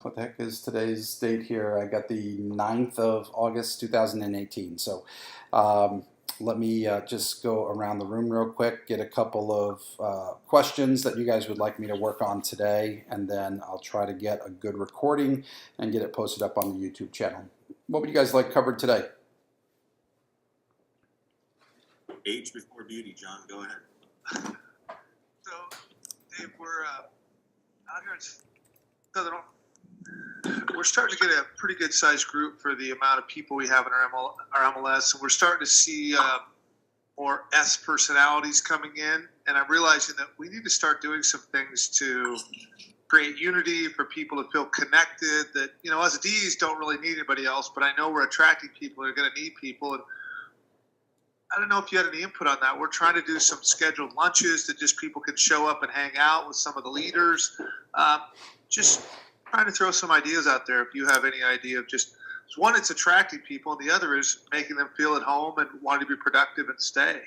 What the heck is today's date here? I got the 9th of August 2018. So um, let me just go around the room real quick, get a couple of questions that you guys would like me to work on today, and then I'll try to get a good recording and get it posted up on the YouTube channel. What would you guys like covered today? Age before beauty, John. Go ahead. So, Dave, we're out here in Southern. We're starting to get a pretty good sized group for the amount of people we have in our MLS, and we're starting to see more S personalities coming in. And I'm realizing that we need to start doing some things to create unity for people to feel connected. That us D's don't really need anybody else, but I know we're attracting people that are going to need people. And I don't know if you had any input on that. We're trying to do some scheduled lunches that just people can show up and hang out with some of the leaders. Just trying to throw some ideas out there. If you have any idea of just one, it's attracting people, and the other is making them feel at home and wanting to be productive and stay.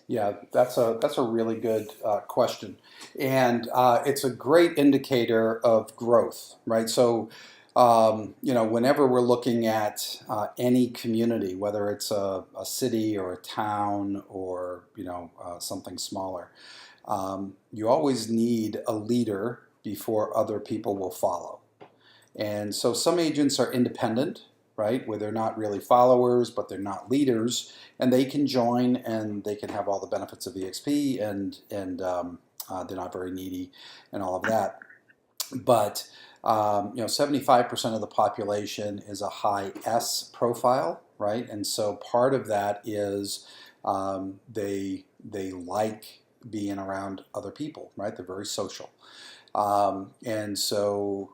Yeah, that's a really good question, and it's a great indicator of growth, right? So, whenever we're looking at any community, whether it's a city or a town or something smaller, you always need a leader before other people will follow. And so some agents are independent, right, where they're not really followers, but they're not leaders, and they can join and they can have all the benefits of EXP, and they're not very needy and all of that. But 75% of the population is a high S profile, right? And so part of that is they like being around other people, right? They're very social. And so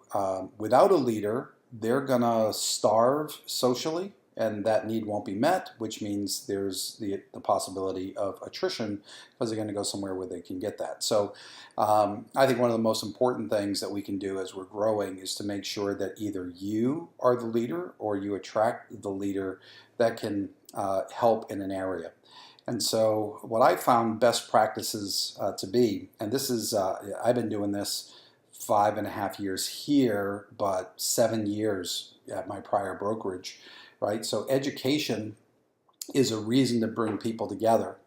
without a leader, they're going to starve socially, and that need won't be met, which means there's the possibility of attrition because they're going to go somewhere where they can get that. So I think one of the most important things that we can do as we're growing is to make sure that either you are the leader or you attract the leader that can help in an area. And so what I found best practices to be, and this is, I've been doing this 5.5 years here, but 7 years at my prior brokerage, right? So education is a reason to bring people together,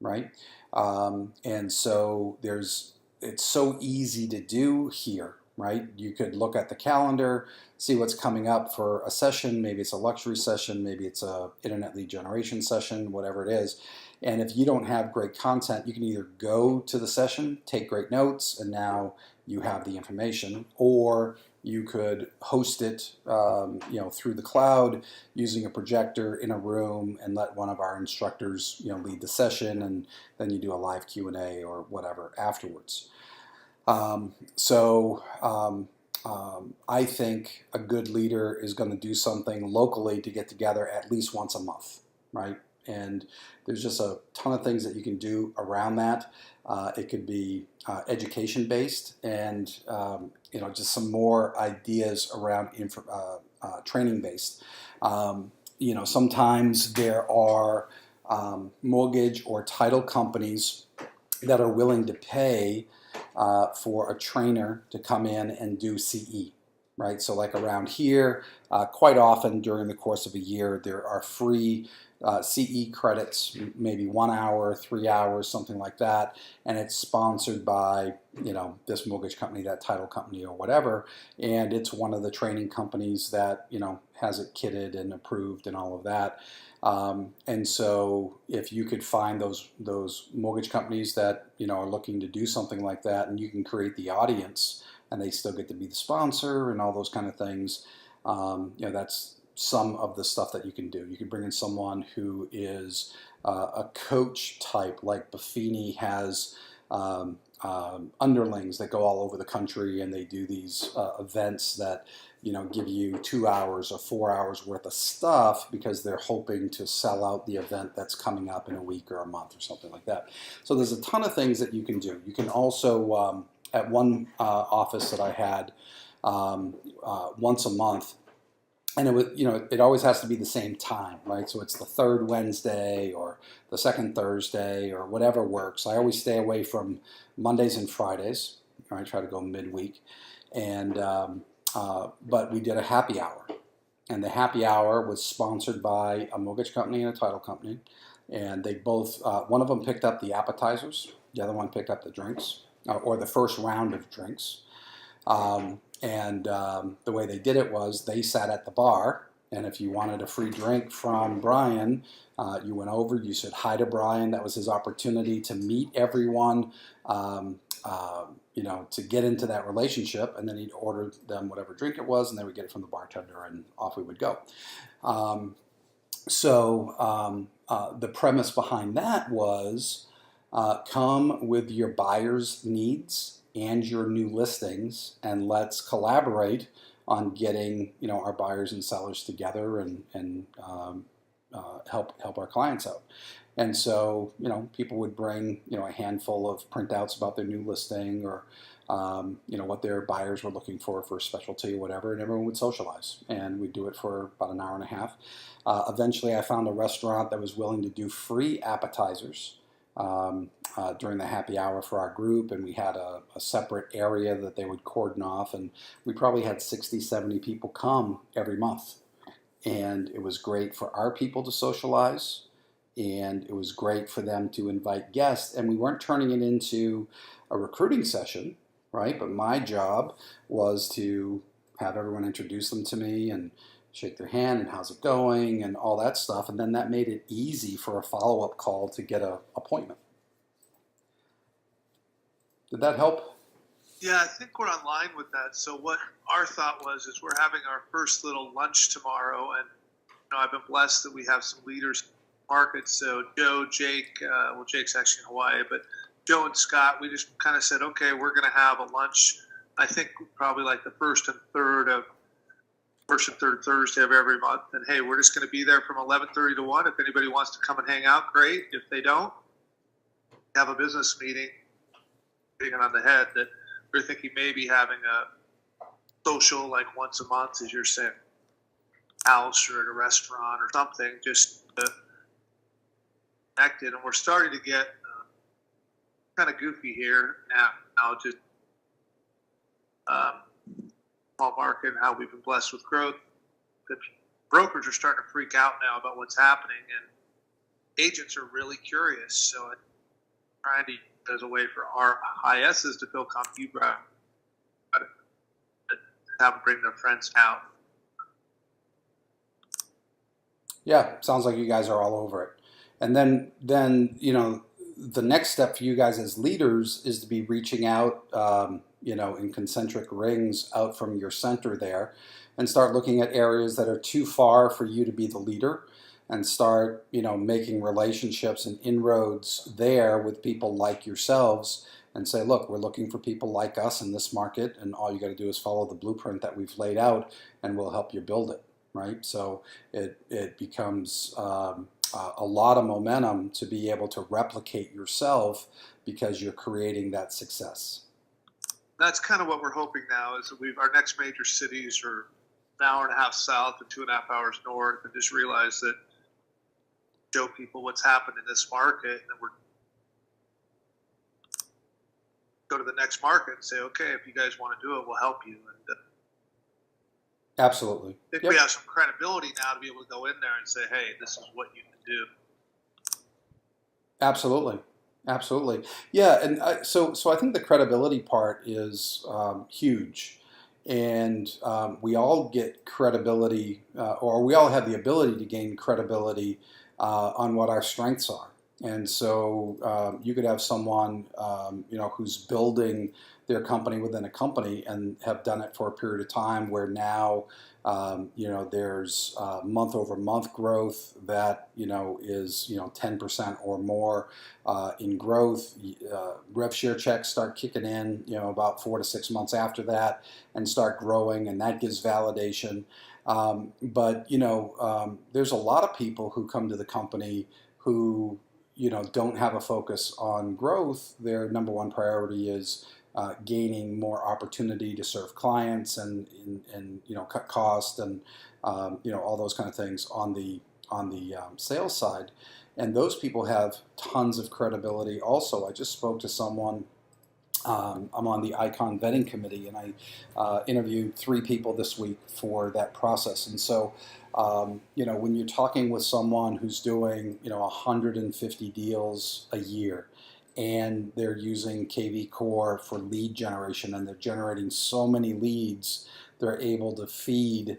right? And so it's so easy to do here, right? You could look at the calendar, see what's coming up for a session. Maybe it's a luxury session, maybe it's a internet lead generation session, whatever it is. And if you don't have great content, you can either go to the session, take great notes, and now you have the information, or you could host it through the cloud using a projector in a room and let one of our instructors lead the session, and then you do a live Q&A or whatever afterwards. I think a good leader is going to do something locally to get together at least once a month, right? And there's just a ton of things that you can do around that. It could be education based, and just some more ideas around training based. Sometimes there are mortgage or title companies that are willing to pay for a trainer to come in and do CE, right? So like around here, quite often during the course of a year, there are free CE credits, maybe 1 hour, 3 hours, something like that, and it's sponsored by this mortgage company, that title company, or whatever, and it's one of the training companies that has it kitted and approved and all of that. And so if you could find those mortgage companies that are looking to do something like that, and you can create the audience, and they still get to be the sponsor and all those kind of things, that's some of the stuff that you can do. You can bring in someone who is a coach type, like Buffini has underlings that go all over the country, and they do these events that give you 2 hours or 4 hours worth of stuff because they're hoping to sell out the event that's coming up in a week or a month or something like that. So there's a ton of things that you can do. You can also, at one office that I had, once a month, and it was, it always has to be the same time, right? So it's the third Wednesday or the second Thursday or whatever works. I always stay away from Mondays and Fridays. I try to go midweek. and but we did a happy hour, and the happy hour was sponsored by a mortgage company and a title company, and they both one of them picked up the appetizers, the other one picked up the drinks or the first round of drinks. The way they did it was they sat at the bar, and if you wanted a free drink from Brian, you went over, you said hi to Brian. That was his opportunity to meet everyone, to get into that relationship, and then he'd order them whatever drink it was, and they would get it from the bartender, and off we would go. The premise behind that was come with your buyer's needs and your new listings, and let's collaborate on getting our buyers and sellers together and help our clients out. And so people would bring a handful of printouts about their new listing or what their buyers were looking for a specialty or whatever, and everyone would socialize, and we'd do it for about an hour and a half. Eventually I found a restaurant that was willing to do free appetizers during the happy hour for our group, and we had a separate area that they would cordon off, and we probably had 60, 70 people come every month. And it was great for our people to socialize, and it was great for them to invite guests, and we weren't turning it into a recruiting session, right? But my job was to have everyone introduce them to me and shake their hand and how's it going and all that stuff, and then that made it easy for a follow-up call to get an appointment. Did that help? Yeah, I think we're online with that. So what our thought was is we're having our first little lunch tomorrow, and I've been blessed that we have some leaders in the market. So Joe, Jake, Jake's actually in Hawaii, but Joe and Scott, we just kind of said, okay, we're going to have a lunch. I think probably like the first and third Thursday of every month. And hey, we're just going to be there from 11:30 to 1. If anybody wants to come and hang out, great. If they don't, have a business meeting, hitting it on the head that we're thinking maybe having a social like once a month, as you're saying, house or at a restaurant or something, just to connect it. And we're starting to get kind of goofy here now just small market and how we've been blessed with growth. The brokers are starting to freak out now about what's happening, and agents are really curious. So I'm trying to, as a way for our ISs to feel comfortable, have them bring their friends out. Yeah, sounds like you guys are all over it. And then the next step for you guys as leaders is to be reaching out, in concentric rings out from your center there, and start looking at areas that are too far for you to be the leader, and start, making relationships and inroads there with people like yourselves, and say, look, we're looking for people like us in this market, and all you got to do is follow the blueprint that we've laid out, and we'll help you build it, right? So it becomes a lot of momentum to be able to replicate yourself because you're creating that success. That's kind of what we're hoping now is that our next major cities are an hour and a half south and 2.5 hours north, and just realize that show people what's happened in this market, and we're go to the next market and say, okay, if you guys want to do it, we'll help you. And Absolutely. I think we have some credibility now to be able to go in there and say, hey, this is what you can do. Absolutely. Absolutely. Yeah. And so I think the credibility part is huge. And we all get credibility, or we all have the ability to gain credibility on what our strengths are. And so you could have someone, who's building their company within a company and have done it for a period of time where now, there's month over month growth that, is, 10% or more in growth. Rev share checks start kicking in, about 4 to 6 months after that and start growing, and that gives validation. But there's a lot of people who come to the company who, don't have a focus on growth. Their number one priority is gaining more opportunity to serve clients and cut cost and all those kind of things on the sales side. And those people have tons of credibility. Also, I just spoke to someone I'm on the Icon vetting committee, and I interviewed 3 people this week for that process. And so, when you're talking with someone who's doing, 150 deals a year, and they're using KV Core for lead generation, and they're generating so many leads, they're able to feed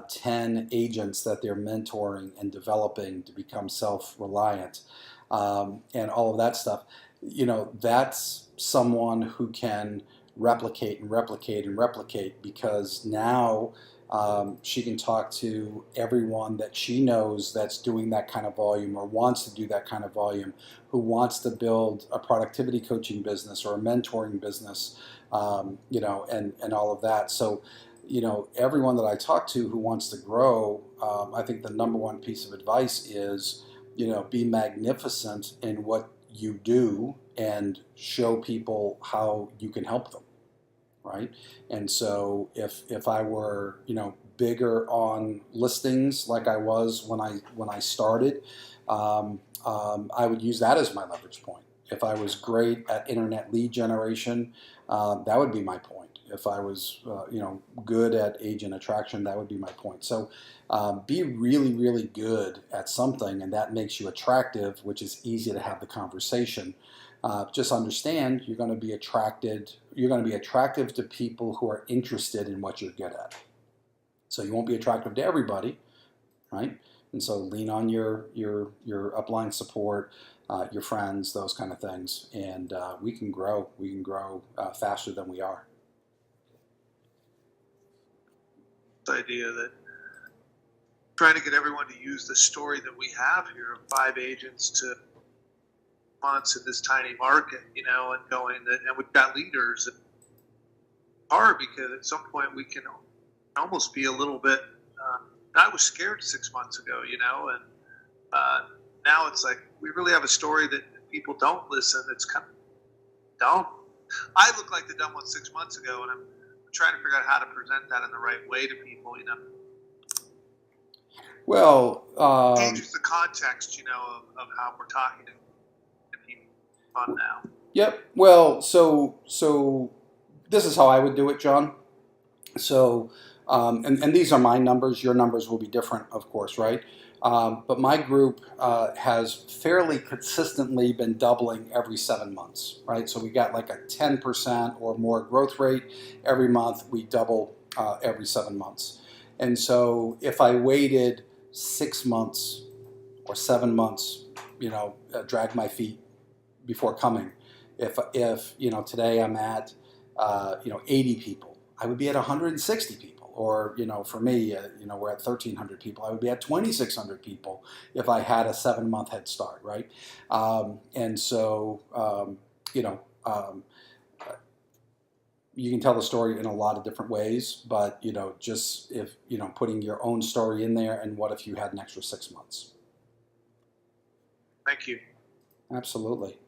10 agents that they're mentoring and developing to become self-reliant, and all of that stuff. That's someone who can replicate and replicate and replicate, because now she can talk to everyone that she knows that's doing that kind of volume or wants to do that kind of volume, who wants to build a productivity coaching business or a mentoring business, and all of that. So, everyone that I talk to who wants to grow, I think the number one piece of advice is, be magnificent in what you do and show people how you can help them, right? And so if I were, bigger on listings like I was when I started, I would use that as my leverage point. If I was great at internet lead generation, that would be my point. If I was, good at agent attraction, that would be my point. So be really, really good at something, and that makes you attractive, which is easy to have the conversation. Just understand you're going to be attracted. You're going to be attractive to people who are interested in what you're good at. So you won't be attractive to everybody, right? And so lean on your upline support, your friends, those kind of things, and we can grow. We can grow faster than we are. The idea that trying to get everyone to use the story that we have here of 5 agents to months in this tiny market, and going that, and we've got leaders. It's hard because at some point we can almost be a little bit. I was scared 6 months ago, and now it's like we really have a story that people don't listen. It's kind of dumb. I look like the dumb one 6 months ago, and I'm trying to figure out how to present that in the right way to people. Well, Changes the context, of how we're talking to people on now. Yep. Well, so this is how I would do it, John. So, and these are my numbers. Your numbers will be different, of course, right? But my group has fairly consistently been doubling every 7 months, right? So we got like a 10% or more growth rate every month. We double every 7 months. And so if I waited 6 months or 7 months, drag my feet before coming. If today I'm at 80 people, I would be at 160 people. Or for me, we're at 1,300 people. I would be at 2,600 people if I had a 7-month head start, right? And so you can tell the story in a lot of different ways, but just if putting your own story in there, and what if you had an extra 6 months? Thank you. Absolutely.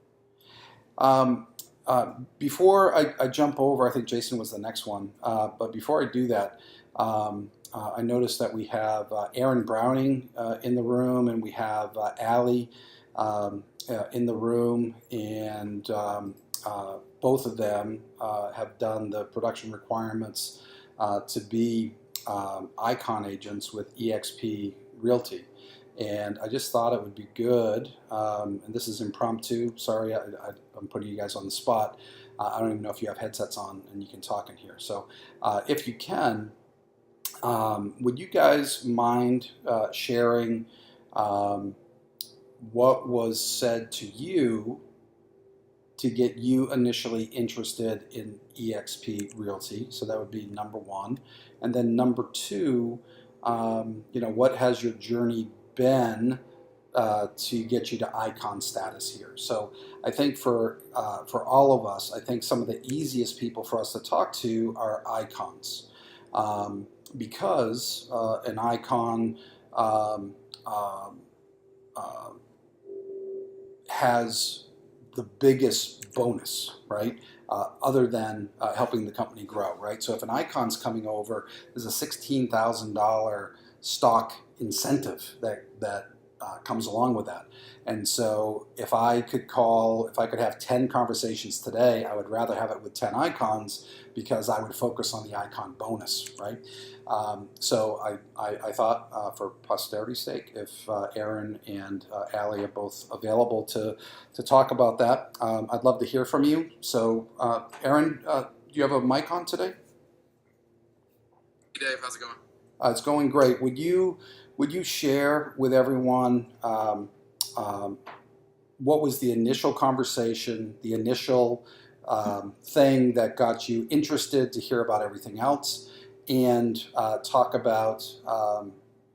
Before I jump over, I think Jason was the next one. But before I do that, I noticed that we have Aaron Browning in the room, and we have Allie in the room, and both of them have done the production requirements to be Icon agents with eXp Realty. And I just thought it would be good, and this is impromptu, sorry, I'm putting you guys on the spot. I don't even know if you have headsets on and you can talk in here. So if you can, would you guys mind sharing what was said to you to get you initially interested in eXp Realty? So that would be number one. And then number two, what has your journey been to get you to icon status here? So I think for all of us, I think some of the easiest people for us to talk to are icons, because an icon has the biggest bonus, right? Other than helping the company grow, right? So if an icon's coming over, there's a $16,000 stock incentive that comes along with that. And so if I could have 10 conversations today, I would rather have it with 10 icons because I would focus on the icon bonus, right? So I thought for posterity's sake, if Aaron and Allie are both available to talk about that, I'd love to hear from you. So Aaron, do you have a mic on today? Hey Dave, how's it going? It's going great. Would you share with everyone what was the initial conversation, the initial thing that got you interested to hear about everything else, and talk about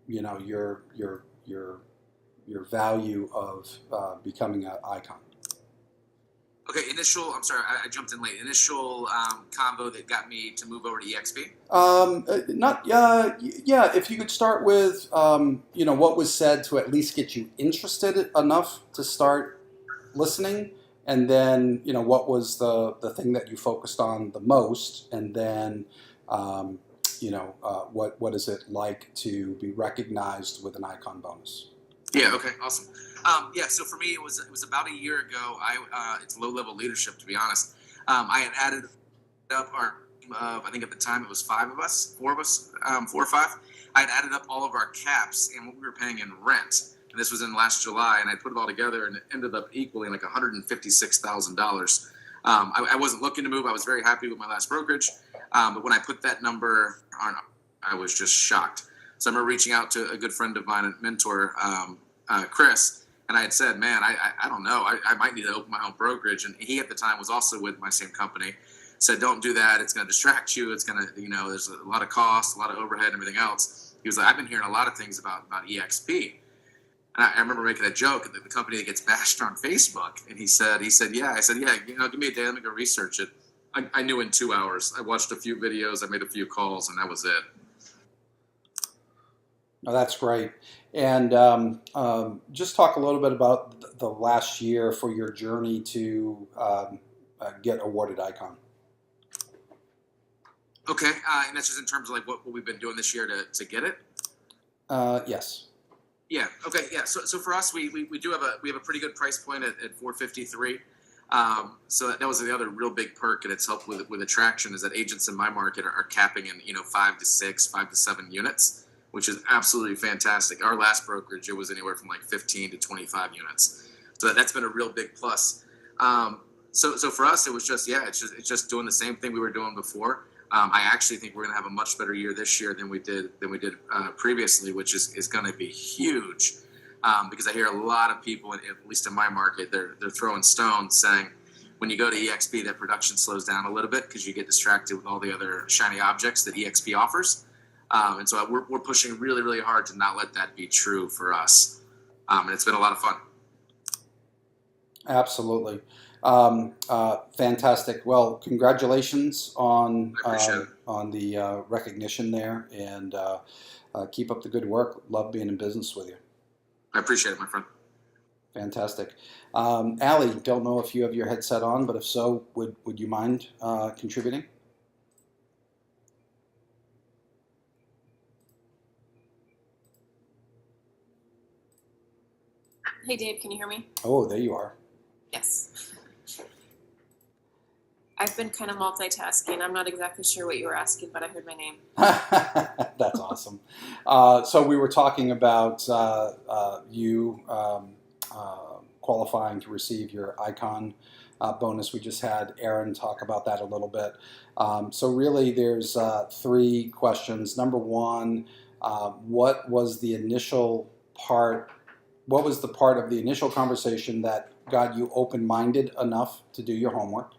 your value of becoming an icon? Okay, I'm sorry, I jumped in late. Initial convo that got me to move over to EXP? Yeah, if you could start with, what was said to at least get you interested enough to start listening, and then, what was the thing that you focused on the most, and then, what is it like to be recognized with an icon bonus? Yeah. Okay. Awesome. Yeah. So for me, it was about a year ago. It's low level leadership, to be honest. I had added up our team of, I think at the time it was four or five. I had added up all of our caps and what we were paying in rent. And this was in last July, and I put it all together, and it ended up equaling like $156,000. I wasn't looking to move. I was very happy with my last brokerage, but when I put that number on, I was just shocked. So I remember reaching out to a good friend of mine and mentor, Chris, and I had said, man, I don't know. I might need to open my own brokerage. And he at the time was also with my same company. Said, don't do that. It's going to distract you. It's going to, there's a lot of costs, a lot of overhead and everything else. He was like, I've been hearing a lot of things about EXP. And I remember making a joke at the company that gets bashed on Facebook. And he said, yeah. I said, yeah, give me a day. Let me go research it. I knew in 2 hours. I watched a few videos. I made a few calls, and that was it. Oh, that's great. And just talk a little bit about the last year for your journey to get awarded icon. Okay, and that's just in terms of like what we've been doing this year to get it. Yes. Yeah. Okay. Yeah. So for us, we do have a pretty good price point at $453. So that was the other real big perk, and it's helped with attraction, is that agents in my market are capping in 5 to 6, 5 to 7 units, which is absolutely fantastic. Our last brokerage, it was anywhere from like 15 to 25 units. So that's been a real big plus. So for us, it was just, it's just doing the same thing we were doing before. I actually think we're going to have a much better year this year than we did previously, which is going to be huge. Because I hear a lot of people, at least in my market, they're throwing stones saying, when you go to EXP, that production slows down a little bit because you get distracted with all the other shiny objects that EXP offers. And so we're pushing really, really hard to not let that be true for us. And it's been a lot of fun. Absolutely. Fantastic. Well, congratulations on the recognition there, and keep up the good work. Love being in business with you. I appreciate it, my friend. Fantastic. Allie, don't know if you have your headset on, but if so, would you mind contributing? Hey Dave, can you hear me? Oh, there you are. Yes. I've been kind of multitasking. I'm not exactly sure what you were asking, but I heard my name. That's awesome. So we were talking about you qualifying to receive your icon bonus. We just had Aaron talk about that a little bit. So really there's 3 questions. Number 1, what was the part of the initial conversation that got you open-minded enough to do your homework?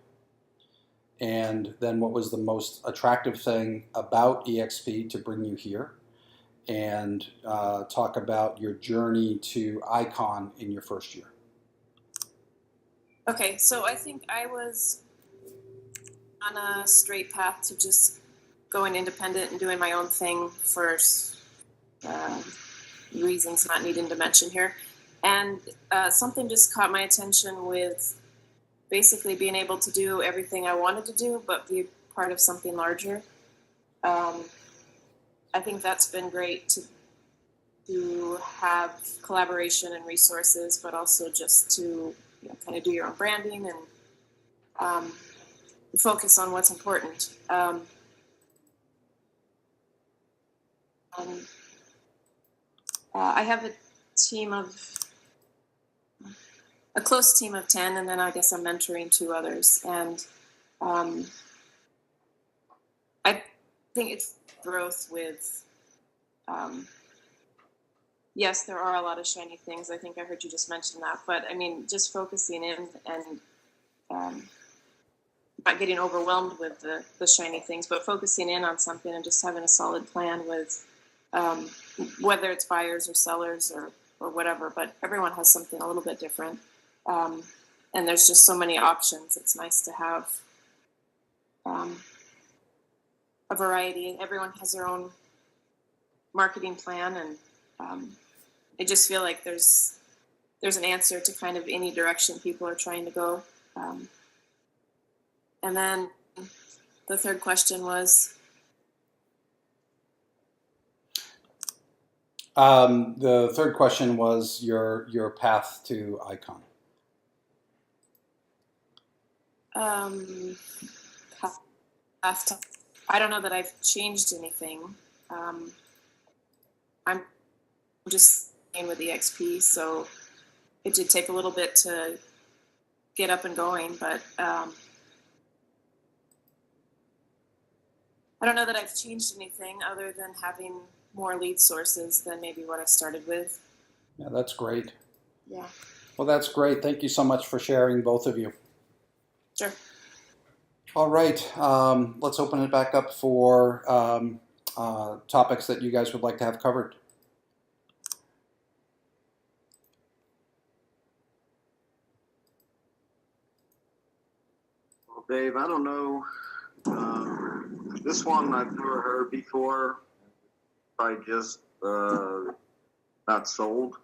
And then what was the most attractive thing about EXP to bring you here? And talk about your journey to icon in your first year. Okay, so I think I was on a straight path to just going independent and doing my own thing for reasons not needing to mention here. And something just caught my attention with basically being able to do everything I wanted to do, but be part of something larger. I think that's been great to to have collaboration and resources, but also just to kind of do your own branding and focus on what's important. I have a close team of 10, and then I guess I'm mentoring 2 others. And I think it's growth with, yes, there are a lot of shiny things. I think I heard you just mention that. But I mean, just focusing in and not getting overwhelmed with the shiny things, but focusing in on something and just having a solid plan with whether it's buyers or sellers or whatever. But everyone has something a little bit different. And there's just so many options. It's nice to have a variety. Everyone has their own marketing plan, and I just feel like there's an answer to kind of any direction people are trying to go. And then the third question was? The third question was your path to Icon. I don't know that I've changed anything. I'm just staying with EXP, so it did take a little bit to get up and going, but I don't know that I've changed anything other than having more lead sources than maybe what I started with. Yeah, that's great. Yeah. Well, that's great. Thank you so much for sharing, both of you. Sure. All right, let's open it back up for topics that you guys would like to have covered. Well, Dave, I don't know. This one I've never heard before. I just not sold.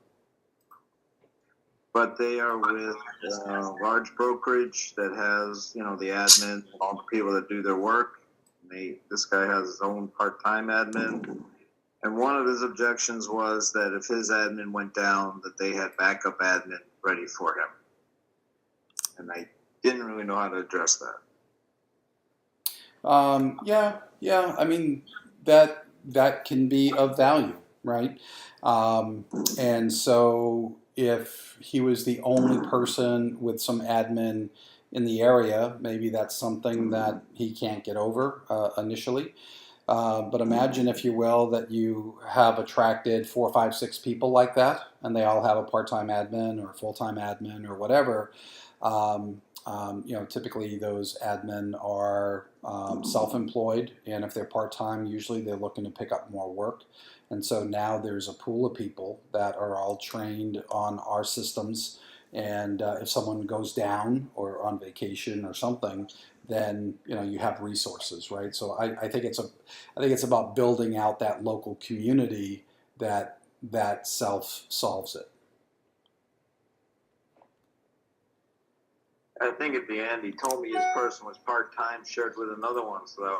But they are with a large brokerage that has, the admin and all the people that do their work. This guy has his own part-time admin. And one of his objections was that if his admin went down, that they had backup admin ready for him. And I didn't really know how to address that. Yeah. I mean, that can be of value, right? And so if he was the only person with some admin in the area, maybe that's something that he can't get over initially. But imagine, if you will, that you have attracted 4, 5, 6 people like that, and they all have a part-time admin or a full-time admin or whatever. Typically those admin are self-employed, and if they're part-time, usually they're looking to pick up more work. And so now there's a pool of people that are all trained on our systems, and if someone goes down or on vacation or something, then you have resources, right? So I think it's about building out that local community that self solves it. I think at the end he told me his person was part-time, shared with another one, so that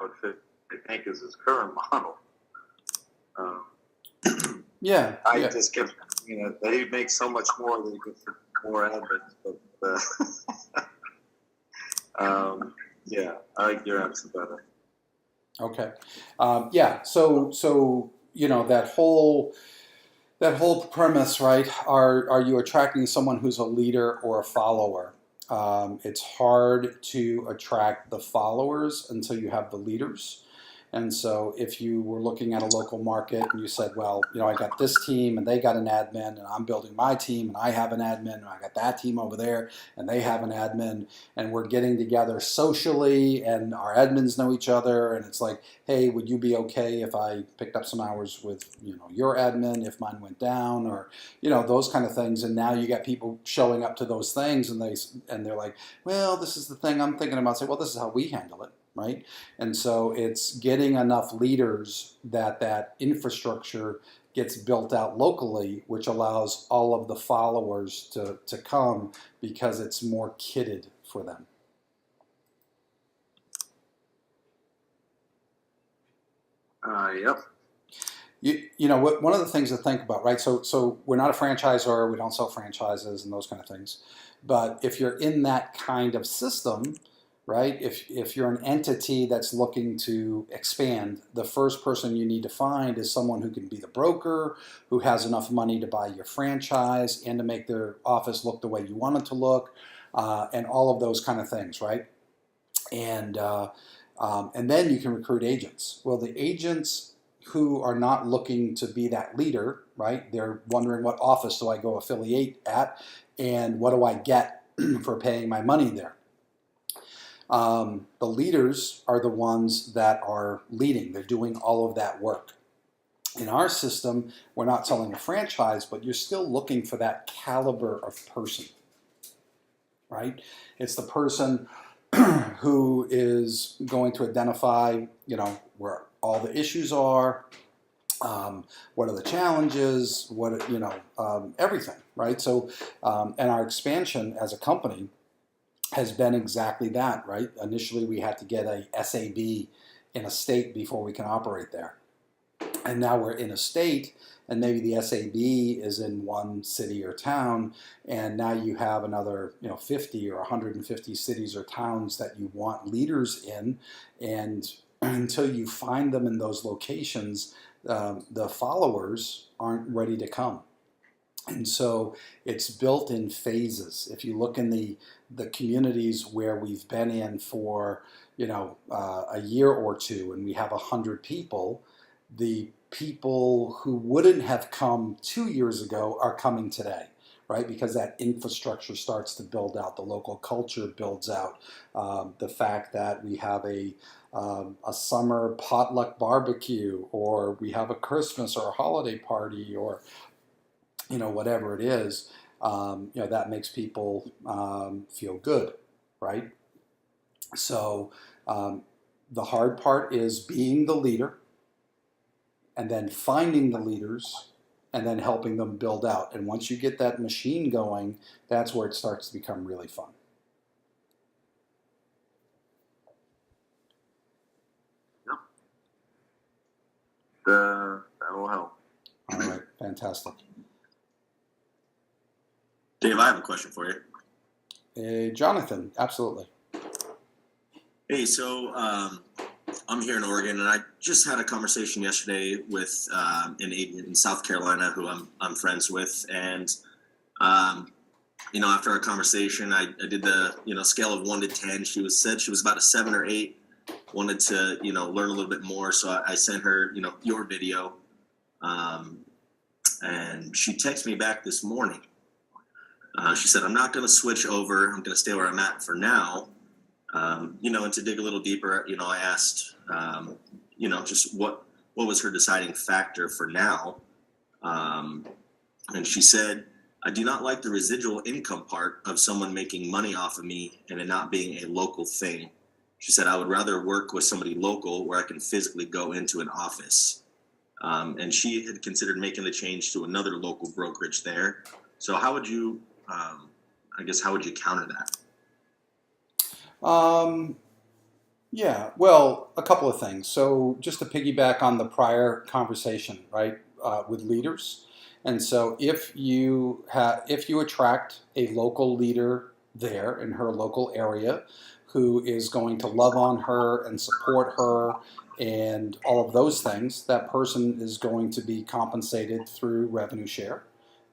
would fit, I think, is his current model. I just kept, that he'd make so much more that he could fit more admins, but yeah, I like your answer better. Okay. So that whole premise, right? Are you attracting someone who's a leader or a follower? It's hard to attract the followers until you have the leaders. And so if you were looking at a local market and you said, well, I got this team and they got an admin, and I'm building my team and I have an admin, and I got that team over there and they have an admin, and we're getting together socially and our admins know each other, and it's like, hey, would you be okay if I picked up some hours with your admin if mine went down, or those kind of things. And now you got people showing up to those things, and they're like, well, this is the thing I'm thinking about. Say, well, this is how we handle it. Right? And so it's getting enough leaders that infrastructure gets built out locally, which allows all of the followers to come, because it's more kitted for them. Yep. You know what, one of the things to think about, right? So we're not a franchisor, we don't sell franchises and those kind of things. But if you're in that kind of system, right? If you're an entity that's looking to expand, the first person you need to find is someone who can be the broker, who has enough money to buy your franchise and to make their office look the way you want it to look, and all of those kind of things, right? And and then you can recruit agents. Well, the agents who are not looking to be that leader, right? They're wondering, what office do I go affiliate at, and what do I get for paying my money there? The leaders are the ones that are leading. They're doing all of that work. In our system, we're not selling a franchise, but you're still looking for that caliber of person, right? It's the person who is going to identify, you know, where all the issues are, what are the challenges, what, you know, everything, right? So, and our expansion as a company has been exactly that, right? Initially, we had to get a SAB in a state before we can operate there. And now we're in a state, and maybe the SAB is in one city or town, and now you have another, you know, 50 or 150 cities or towns that you want leaders in, and until you find them in those locations, the followers aren't ready to come. And so it's built in phases. If you look in the communities where we've been in for, you know, a year or two, and we have 100 people, the people who wouldn't have come 2 years ago are coming today, right? Because that infrastructure starts to build out, the local culture builds out, the fact that we have a summer potluck barbecue, or we have a Christmas or a holiday party, or, you know, whatever it is, you know, that makes people feel good, right? So the hard part is being the leader, and then finding the leaders, and then helping them build out. And once you get that machine going, that's where it starts to become really fun. That will help. All right, fantastic. Dave, I have a question for you. Jonathan, absolutely. Hey, so I'm here in Oregon, and I just had a conversation yesterday with an agent in South Carolina who I'm friends with, and you know, after our conversation, I did the, you know, scale of 1 to 10. Said she was about a 7 or 8. Wanted to, you know, learn a little bit more, so I sent her, you know, your video, and she texted me back this morning. She said, "I'm not going to switch over. I'm going to stay where I'm at for now." You know, and to dig a little deeper, you know, I asked, you know, just what was her deciding factor for now, and she said, "I do not like the residual income part of someone making money off of me and it not being a local thing." She said, "I would rather work with somebody local where I can physically go into an office." And she had considered making the change to another local brokerage there. So how would you, I guess, how would you counter that? Yeah, well, a couple of things. So just to piggyback on the prior conversation, right, with leaders. And so if you attract a local leader there in her local area who is going to love on her and support her and all of those things, that person is going to be compensated through revenue share.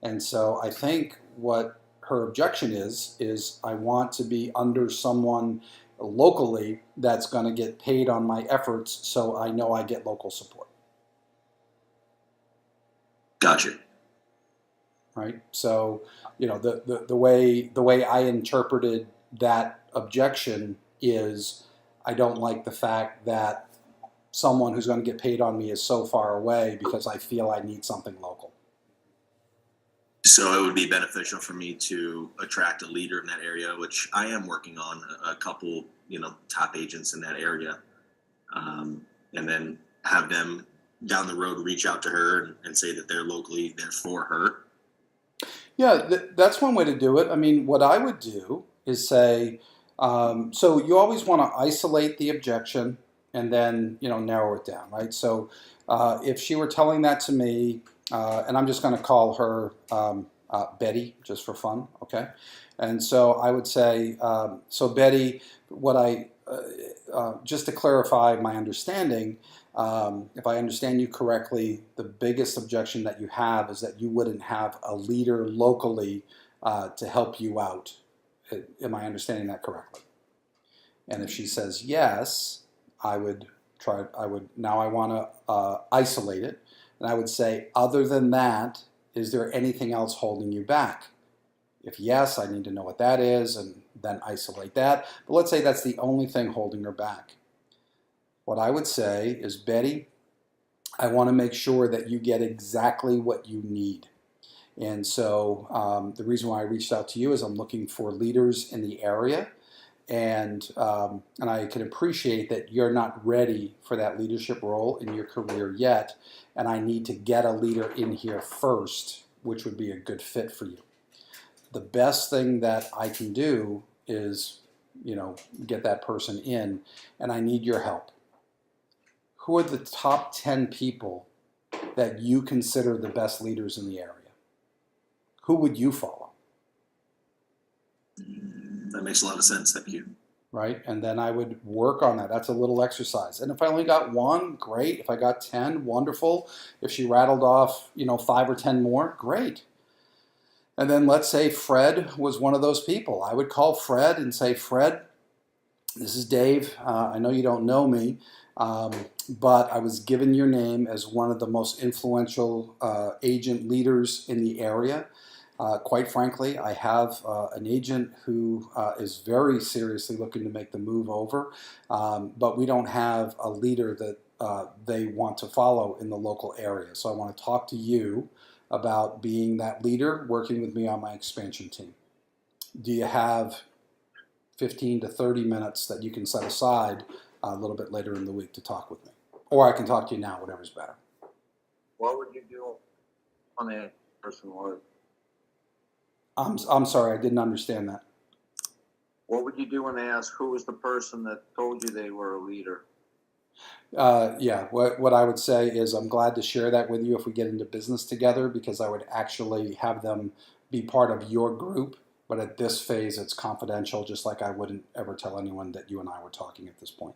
And so I think what her objection is I want to be under someone locally that's going to get paid on my efforts, so I know I get local support. Gotcha. Right. So, you know, the way I interpreted that objection is I don't like the fact that someone who's going to get paid on me is so far away because I feel I need something local. So it would be beneficial for me to attract a leader in that area, which I am working on, a couple, you know, top agents in that area, and then have them down the road reach out to her and say that they're locally there for her. Yeah, that's one way to do it. I mean, what I would do is say, so you always want to isolate the objection and then narrow it down, right? So if she were telling that to me, and I'm just going to call her Betty just for fun, okay? And so I would say, so Betty, what just to clarify my understanding, if I understand you correctly, the biggest objection that you have is that you wouldn't have a leader locally to help you out. Am I understanding that correctly? And if she says yes, I would now I want to isolate it. And I would say, other than that, is there anything else holding you back? If yes, I need to know what that is and then isolate that. But let's say that's the only thing holding her back. What I would say is, Betty, I want to make sure that you get exactly what you need. And so the reason why I reached out to you is I'm looking for leaders in the area. And I can appreciate that you're not ready for that leadership role in your career yet. And I need to get a leader in here first, which would be a good fit for you. The best thing that I can do is, get that person in, and I need your help. Who are the top 10 people that you consider the best leaders in the area? Who would you follow? That makes a lot of sense. Thank you. Right? And then I would work on that. That's a little exercise. And if I only got one, great. If I got 10, wonderful. If she rattled off, 5 or 10 more, great. And then let's say Fred was one of those people. I would call Fred and say, Fred, this is Dave. I know you don't know me, but I was given your name as one of the most influential agent leaders in the area. Quite frankly, I have an agent who is very seriously looking to make the move over, but we don't have a leader that they want to follow in the local area. So I want to talk to you about being that leader, working with me on my expansion team. Do you have 15 to 30 minutes that you can set aside a little bit later in the week to talk with me? Or I can talk to you now, whatever's better. What would you do on a person was? I'm sorry, I didn't understand that. What would you do when they ask who was the person that told you they were a leader? Yeah, what I would say is I'm glad to share that with you if we get into business together, because I would actually have them be part of your group. But at this phase, it's confidential, just like I wouldn't ever tell anyone that you and I were talking at this point.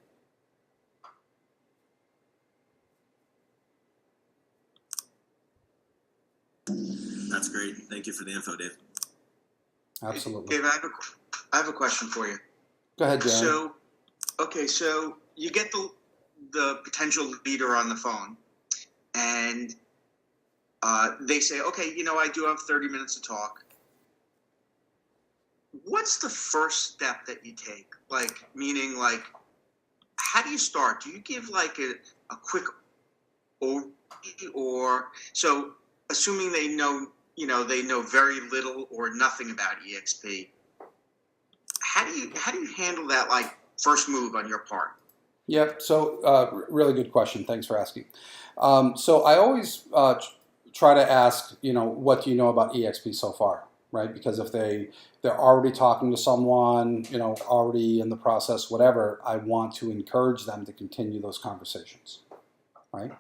That's great. Thank you for the info, Dave. Absolutely. Dave, I have a question for you. Go ahead, Darren. So you get the potential leader on the phone, and they say, okay, I do have 30 minutes to talk. What's the first step that you take? Meaning, how do you start? Do you give a quick overview, or so? Assuming they know very little or nothing about EXP. How do you handle that first move on your part? Yep. So really good question. Thanks for asking. So I always try to ask, what do you know about EXP so far, right? Because if they're already talking to someone, already in the process, whatever, I want to encourage them to continue those conversations, right?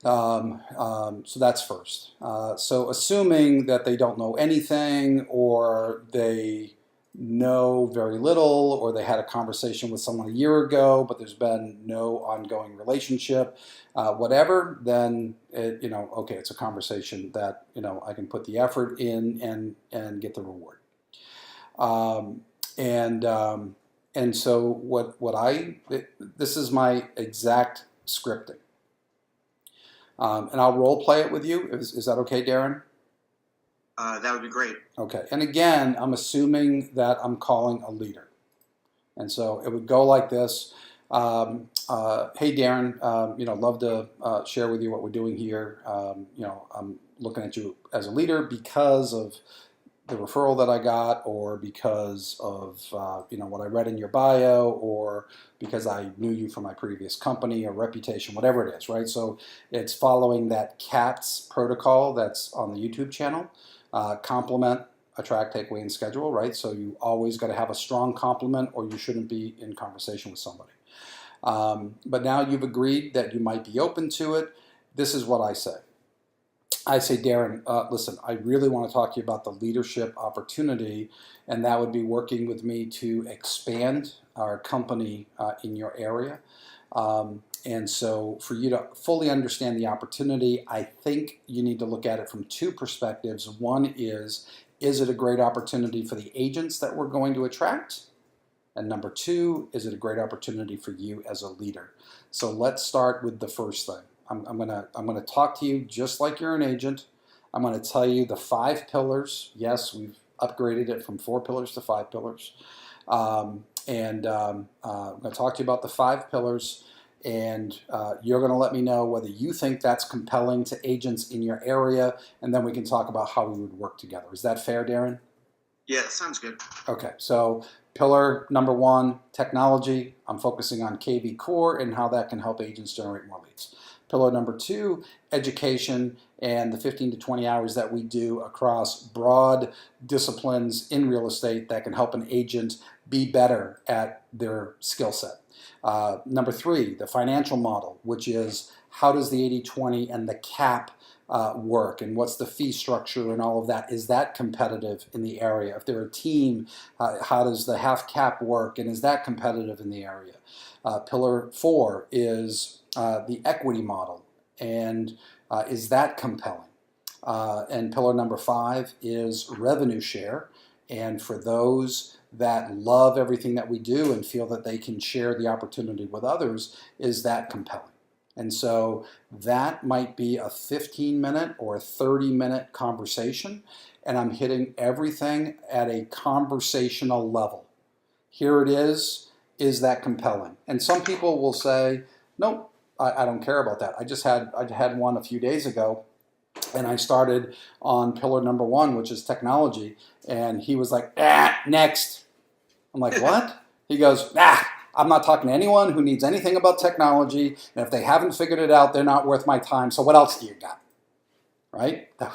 So that's first. So assuming that they don't know anything, or they know very little, or they had a conversation with someone a year ago, but there's been no ongoing relationship, whatever, then okay, it's a conversation that I can put the effort in and get the reward. And so this is my exact scripting. And I'll role play it with you. Is that okay, Darren? That would be great. Okay. And again, I'm assuming that I'm calling a leader. And so it would go like this. Hey, Darren, love to share with you what we're doing here. I'm looking at you as a leader because of the referral that I got, or because of what I read in your bio, or because I knew you from my previous company or reputation, whatever it is, right? So it's following that CATS protocol that's on the YouTube channel. Compliment, attract, take away, and schedule, right? So you always got to have a strong compliment, or you shouldn't be in conversation with somebody. But now you've agreed that you might be open to it. This is what I say. I say, Darren, listen, I really want to talk to you about the leadership opportunity, and that would be working with me to expand our company in your area. And so for you to fully understand the opportunity, I think you need to look at it from two perspectives. One is it a great opportunity for the agents that we're going to attract? And number two, is it a great opportunity for you as a leader? So let's start with the first thing. I'm gonna talk to you just like you're an agent. I'm gonna tell you the 5 pillars. Yes, we've upgraded it from 4 pillars to 5 pillars. I'm gonna talk to you about the 5 pillars, and you're gonna let me know whether you think that's compelling to agents in your area, and then we can talk about how we would work together. Is that fair, Darren? Yeah, sounds good. Okay, so pillar number 1, technology. I'm focusing on KV Core and how that can help agents generate more leads. Pillar number 2, education, and the 15 to 20 hours that we do across broad disciplines in real estate that can help an agent be better at their skill set. Number 3, the financial model, which is how does the 80-20 and the cap work, and what's the fee structure and all of that? Is that competitive in the area? If they're a team, how does the half cap work, and is that competitive in the area? Pillar 4 is the equity model, and is that compelling? And pillar number 5 is revenue share, and for those that love everything that we do and feel that they can share the opportunity with others, is that compelling? And so that might be a 15-minute or a 30-minute conversation, and I'm hitting everything at a conversational level. Here it is that compelling? And some people will say, nope, I don't care about that. I had one a few days ago, and I started on pillar number 1, which is technology, and he was like, next. I'm like, what? He goes, I'm not talking to anyone who needs anything about technology, and if they haven't figured it out, they're not worth my time, so what else do you got? Right? That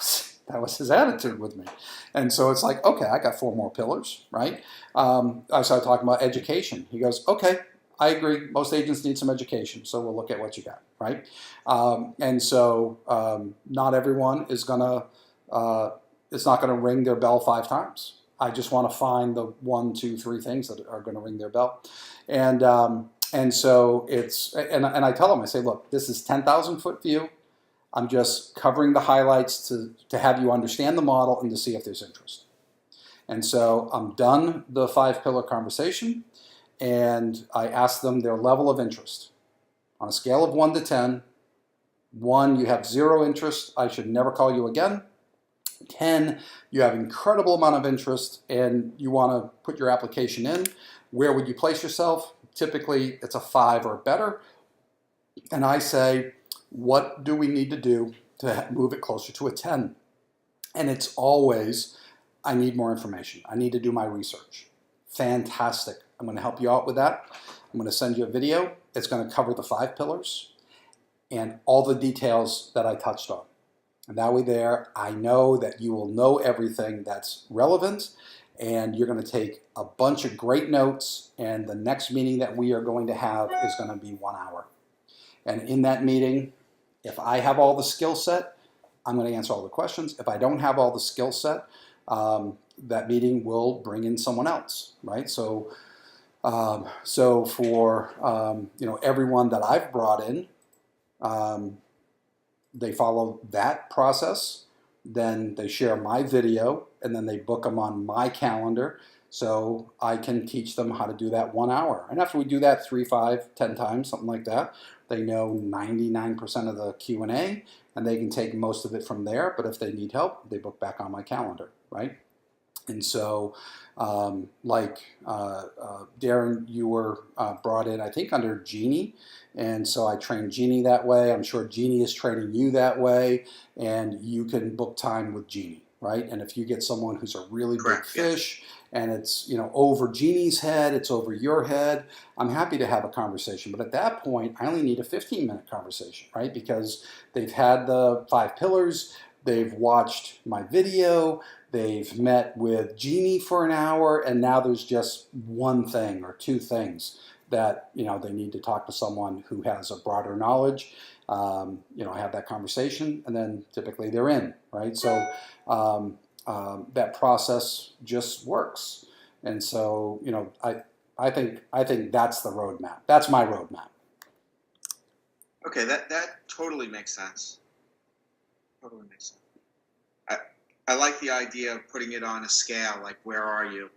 was his attitude with me. And so it's like, okay, I got 4 more pillars, right? I started talking about education. He goes, okay, I agree. Most agents need some education, so we'll look at what you got, right? And so not everyone is it's not gonna ring their bell 5 times. I just want to find the 1, 2, 3 things that are going to ring their bell, and so and I tell them, I say, look, this is 10,000-foot view. I'm just covering the highlights to have you understand the model and to see if there's interest. And so I'm done the 5-pillar conversation, and I ask them their level of interest on a scale of 1 to 10. 1, you have 0 interest. I should never call you again. 10, you have incredible amount of interest and you want to put your application in. Where would you place yourself? Typically, it's a 5 or better. And I say, what do we need to do to move it closer to a 10? And it's always, I need more information. I need to do my research. Fantastic. I'm going to help you out with that. I'm going to send you a video. It's going to cover the 5 pillars and all the details that I touched on. And that way there, I know that you will know everything that's relevant, and you're going to take a bunch of great notes, and the next meeting that we are going to have is going to be 1 hour. And in that meeting, if I have all the skill set, I'm going to answer all the questions. If I don't have all the skill set, that meeting will bring in someone else, right? So for everyone that I've brought in, they follow that process, then they share my video, and then they book them on my calendar so I can teach them how to do that 1 hour. And after we do that 3, 5, 10 times, something like that, they know 99% of the Q&A, and they can take most of it from there. But if they need help, they book back on my calendar, right? And so, Darren, you were brought in, I think, under Jeannie. And so I trained Jeannie that way. I'm sure Jeannie is training you that way. And you can book time with Jeannie, right? And if you get someone who's a really big fish, and it's over Jeannie's head, it's over your head, I'm happy to have a conversation. But at that point, I only need a 15-minute conversation, right? Because they've had the 5 pillars, they've watched my video, they've met with Jeannie for an hour, and now there's just 1 thing or 2 things that, you know, they need to talk to someone who has a broader knowledge, you know, have that conversation, and then typically they're in, right? So that process just works. And so, you know, I think that's the roadmap. That's my roadmap. Okay, that totally makes sense. Totally makes sense. I like the idea of putting it on a scale, like where are you?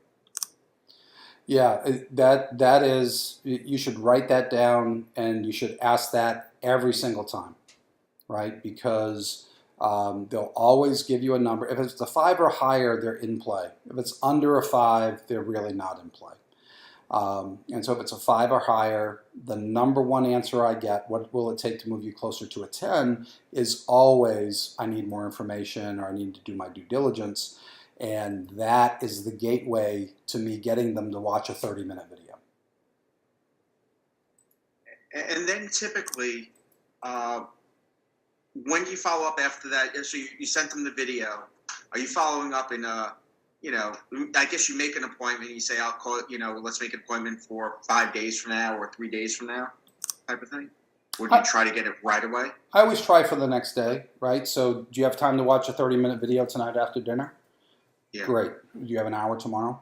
Yeah, that is, you should write that down, and you should ask that every single time, right? Because they'll always give you a number. If it's a 5 or higher, they're in play. If it's under a 5, they're really not in play. And so if it's a 5 or higher, the number one answer I get, what will it take to move you closer to a 10, is always, I need more information, or I need to do my due diligence. And that is the gateway to me getting them to watch a 30-minute video. And then typically, when do you follow up after that? So you sent them the video. Are you following up in a, you know, I guess you make an appointment. You say, I'll call it, you know, let's make an appointment for 5 days from now or 3 days from now, type of thing? Or do you try to get it right away? I always try for the next day, right? So do you have time to watch a 30-minute video tonight after dinner? Yeah. Great. Do you have an hour tomorrow?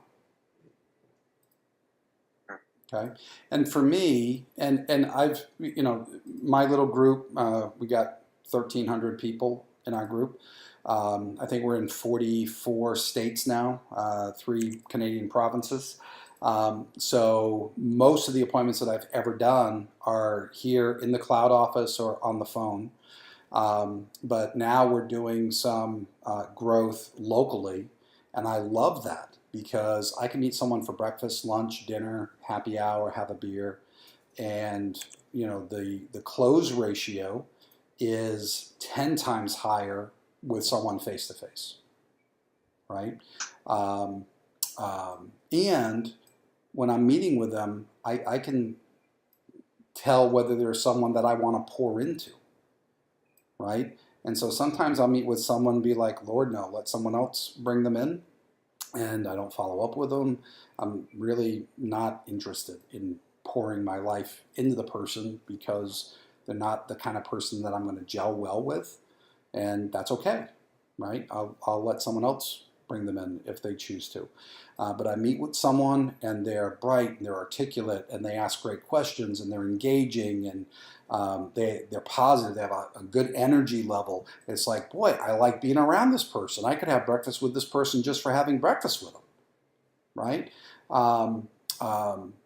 Okay. And for me, and I've, you know, my little group, we got 1,300 people in our group. I think we're in 44 states now, 3 Canadian provinces. So most of the appointments that I've ever done are here in the cloud office or on the phone. But now we're doing some growth locally, and I love that because I can meet someone for breakfast, lunch, dinner, happy hour, have a beer, and you know the close ratio is 10 times higher with someone face to face, right? And when I'm meeting with them, I can tell whether there's someone that I want to pour into, right? And so sometimes I'll meet with someone and be like, Lord, no, let someone else bring them in. And I don't follow up with them. I'm really not interested in pouring my life into the person because they're not the kind of person that I'm going to gel well with. And that's okay, right? I'll let someone else bring them in if they choose to. But I meet with someone and they're bright and they're articulate and they ask great questions and they're engaging and they're positive. They have a good energy level. It's like, boy, I like being around this person. I could have breakfast with this person just for having breakfast with them, right?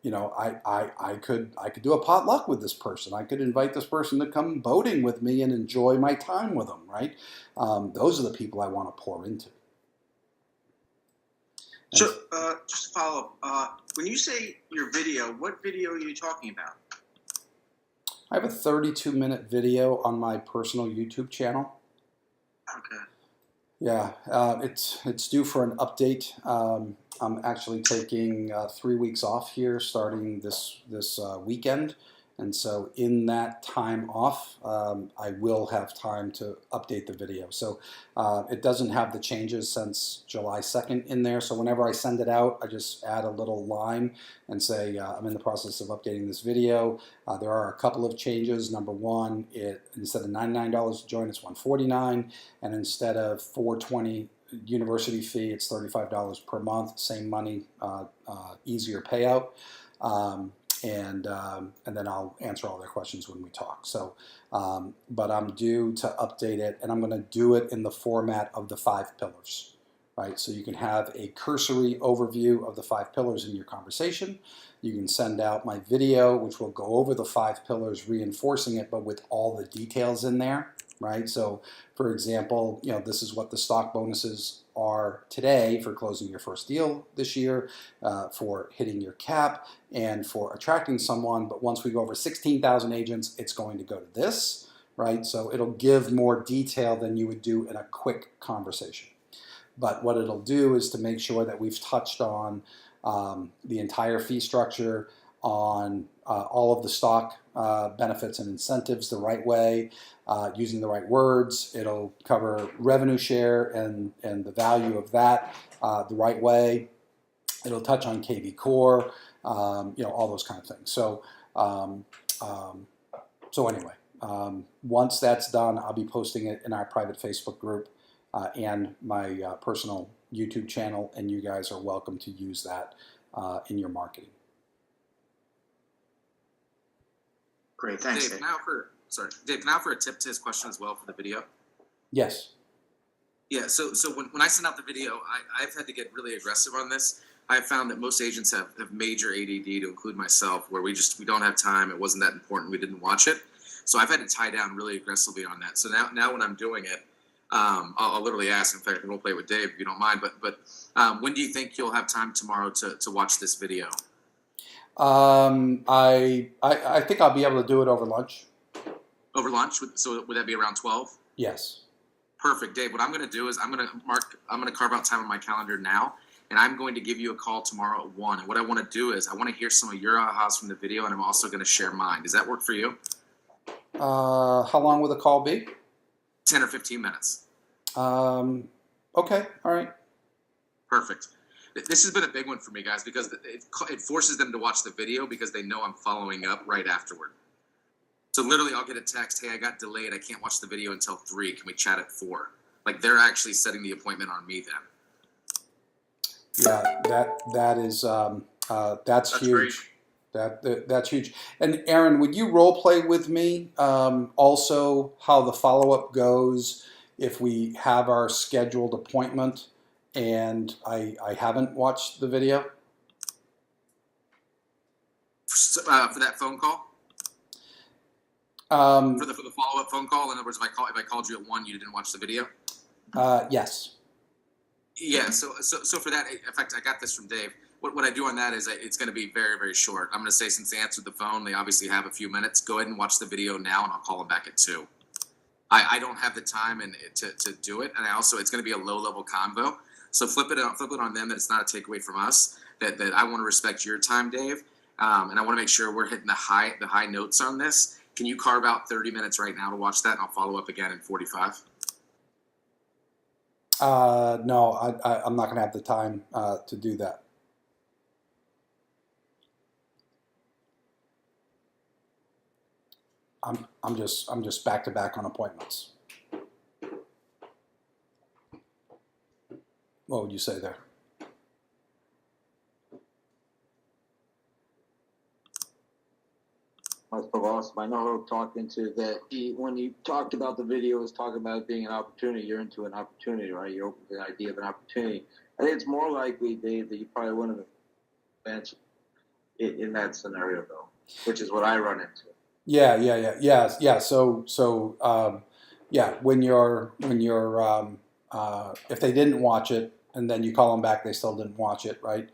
You know, I could do a potluck with this person. I could invite this person to come boating with me and enjoy my time with them, right? Those are the people I want to pour into. So, just to follow up, when you say your video, what video are you talking about? I have a 32-minute video on my personal YouTube channel. Okay. Yeah, it's due for an update. I'm actually taking 3 weeks off here, starting this weekend, and so in that time off, I will have time to update the video. So it doesn't have the changes since July 2nd in there. So whenever I send it out, I just add a little line and say I'm in the process of updating this video. There are a couple of changes. Number one, instead of $99 to join, it's $149, and instead of $420 university fee, it's $35 per month. Same money, easier payout. And then I'll answer all their questions when we talk. So, but I'm due to update it, and I'm going to do it in the format of the 5 pillars, right? So you can have a cursory overview of the 5 pillars in your conversation. You can send out my video, which will go over the 5 pillars, reinforcing it, but with all the details in there, right? So, for example, you know, this is what the stock bonuses are today for closing your first deal this year, for hitting your cap, and for attracting someone. But once we go over 16,000 agents, it's going to go to this, right? So it'll give more detail than you would do in a quick conversation. But what it'll do is to make sure that we've touched on the entire fee structure, on all of the stock benefits and incentives the right way, using the right words. It'll cover revenue share and the value of that the right way. It'll touch on KV Core, all those kind of things. So, anyway, once that's done, I'll be posting it in our private Facebook group and my personal YouTube channel, and you guys are welcome to use that in your marketing. Great, thanks. Dave, now for a tip to his question as well for the video. Yes. Yeah, so when I send out the video, I've had to get really aggressive on this. I've found that most agents have major ADD, to include myself, where we don't have time. It wasn't that important. We didn't watch it. So I've had to tie down really aggressively on that. So now when I'm doing it, I'll literally ask. In fact, I can role play with Dave if you don't mind. But when do you think you'll have time tomorrow to watch this video? I think I'll be able to do it over lunch. Over lunch? So would that be around 12? Yes. Perfect, Dave. What I'm going to do is I'm going to carve out time on my calendar now, and I'm going to give you a call tomorrow at 1. And what I want to do is I want to hear some of your ahas from the video, and I'm also going to share mine. Does that work for you? How long will the call be? 10 or 15 minutes. Okay. All right. Perfect. This has been a big one for me, guys, because it forces them to watch the video because they know I'm following up right afterward. So literally I'll get a text, hey, I got delayed. I can't watch the video until 3. Can we chat at 4? Like, they're actually setting the appointment on me then. Yeah, that's huge. Great. That's huge. And Aaron, would you role play with me also how the follow-up goes if we have our scheduled appointment and I haven't watched the video? For that phone call? For the follow-up phone call? In other words, if I called you at 1, you didn't watch the video? Yes. Yeah, so for that, in fact, I got this from Dave. What I do on that is it's going to be very, very short. I'm going to say, since they answered the phone, they obviously have a few minutes. Go ahead and watch the video now, and I'll call them back at 2. I don't have the time to do it, and it's going to be a low-level convo. So flip it on them that it's not a takeaway from us. That I want to respect your time, Dave, and I want to make sure we're hitting the high notes on this. Can you carve out 30 minutes right now to watch that, and I'll follow up again in 45? No, I'm not going to have the time to do that. I'm just back to back on appointments. What would you say there? That's awesome. I know who talking to that. When you talked about the video, was talking about it being an opportunity. You're into an opportunity, right? You're open to the idea of an opportunity. I think it's more likely, Dave, that you probably wouldn't have advanced in that scenario, though, which is what I run into. Yeah. So when you're if they didn't watch it and then you call them back, they still didn't watch it, right?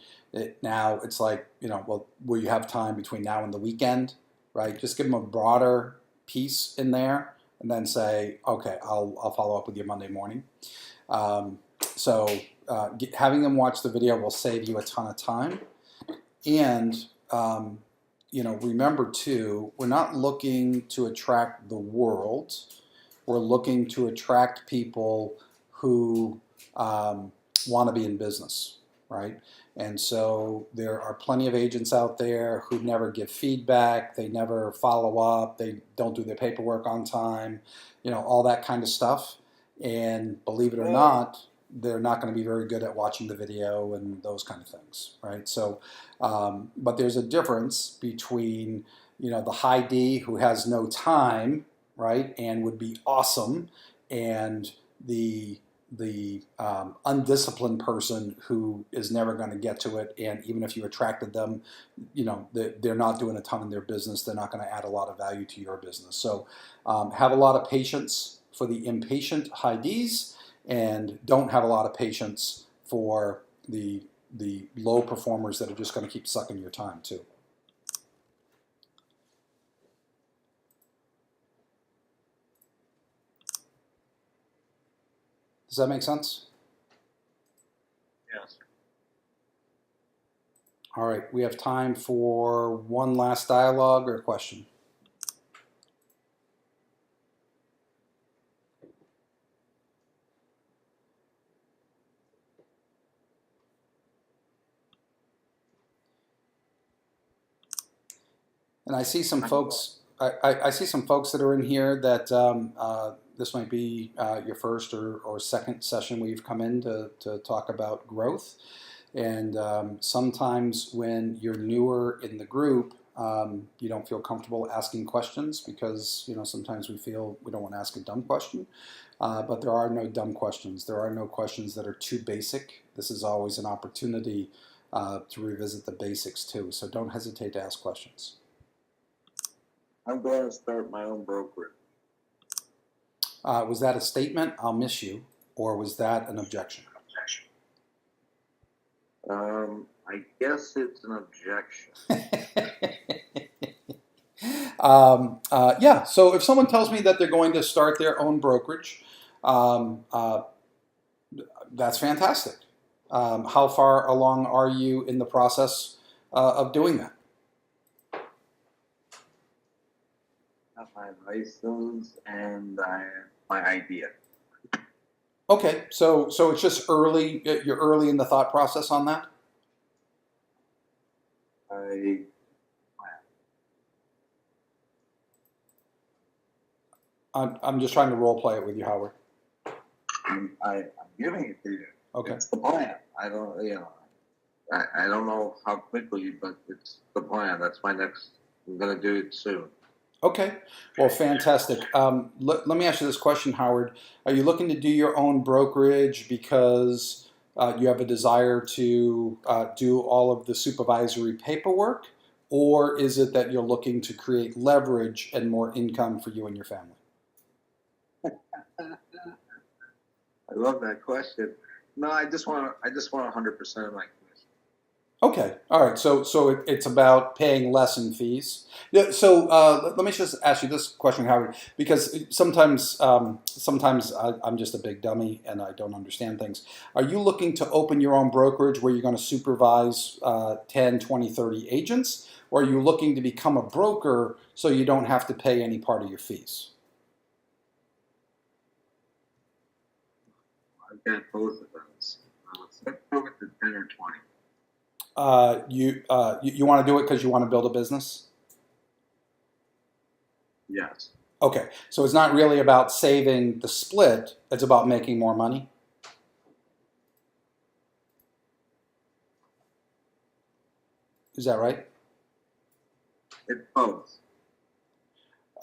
Now it's like, well, will you have time between now and the weekend, right? Just give them a broader piece in there and then say, okay, I'll follow up with you Monday morning. Having them watch the video will save you a ton of time. And remember too, we're not looking to attract the world. We're looking to attract people who want to be in business, right? And so there are plenty of agents out there who never give feedback, they never follow up, they don't do their paperwork on time, all that kind of stuff. And believe it or not, they're not going to be very good at watching the video and those kind of things, right? So, but there's a difference between, the high D who has no time, right, and would be awesome, and the undisciplined person who is never going to get to it. And even if you attracted them, they're not doing a ton in their business. They're not going to add a lot of value to your business. So have a lot of patience for the impatient high Ds, and don't have a lot of patience for the low performers that are just going to keep sucking your time too. Does that make sense? Yes. All right, we have time for one last dialogue or question. And I see some folks. I see some folks that are in here that this might be your first or second session where you've come in to talk about growth. And sometimes when you're newer in the group, you don't feel comfortable asking questions because sometimes we feel we don't want to ask a dumb question. But there are no dumb questions. There are no questions that are too basic. This is always an opportunity to revisit the basics too. So don't hesitate to ask questions. I'm going to start my own brokerage. Was that a statement, I'll miss you, or was that an objection? I guess it's an objection. Yeah, so if someone tells me that they're going to start their own brokerage, that's fantastic. How far along are you in the process of doing that? My license and my idea. Okay, so it's just early. You're early in the thought process on that. I'm just trying to role play it with you, Howard. I'm giving it to you. Okay. It's the plan. I don't know how quickly, but it's the plan. That's my next. I'm gonna do it soon. Okay, well, fantastic. Let me ask you this question, Howard. Are you looking to do your own brokerage because you have a desire to do all of the supervisory paperwork, or is it that you're looking to create leverage and more income for you and your family? I love that question. No, I just want 100% of my commission. Okay, all right. So it's about paying less in fees. Yeah, so let me just ask you this question, Howard, because sometimes I'm just a big dummy and I don't understand things. Are you looking to open your own brokerage where you're going to supervise 10, 20, 30 agents, or are you looking to become a broker so you don't have to pay any part of your fees? I've got both of those. Let's go with the 10 or 20. You want to do it because you want to build a business? Yes. Okay, so it's not really about saving the split, it's about making more money? Is that right? It's both.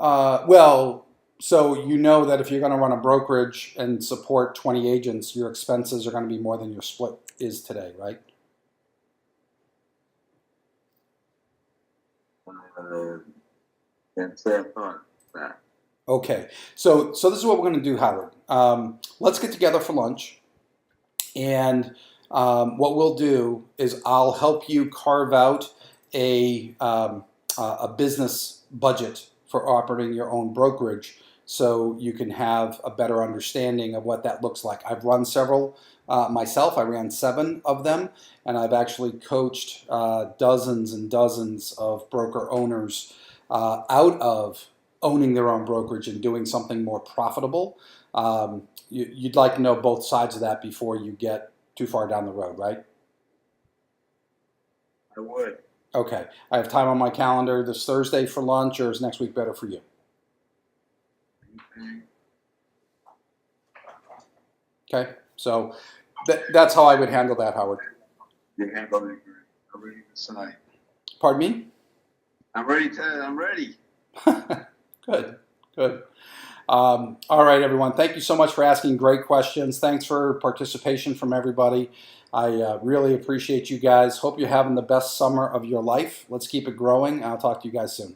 Well, so you know that if you're going to run a brokerage and support 20 agents, your expenses are going to be more than your split is today, right? Can't say I thought that. Okay, so this is what we're going to do, Howard. Let's get together for lunch, and what we'll do is I'll help you carve out a business budget for operating your own brokerage, so you can have a better understanding of what that looks like. I've run several myself. I ran 7 of them, and I've actually coached dozens and dozens of broker owners out of owning their own brokerage and doing something more profitable. You'd like to know both sides of that before you get too far down the road, right? I would. Okay. I have time on my calendar this Thursday for lunch, or is next week better for you? Okay. So that's how I would handle that, Howard. You handle it. I'm ready to decide. Pardon me? I'm ready. Good, good. All right, everyone. Thank you so much for asking great questions. Thanks for participation from everybody. I really appreciate you guys. Hope you're having the best summer of your life. Let's keep it growing. I'll talk to you guys soon.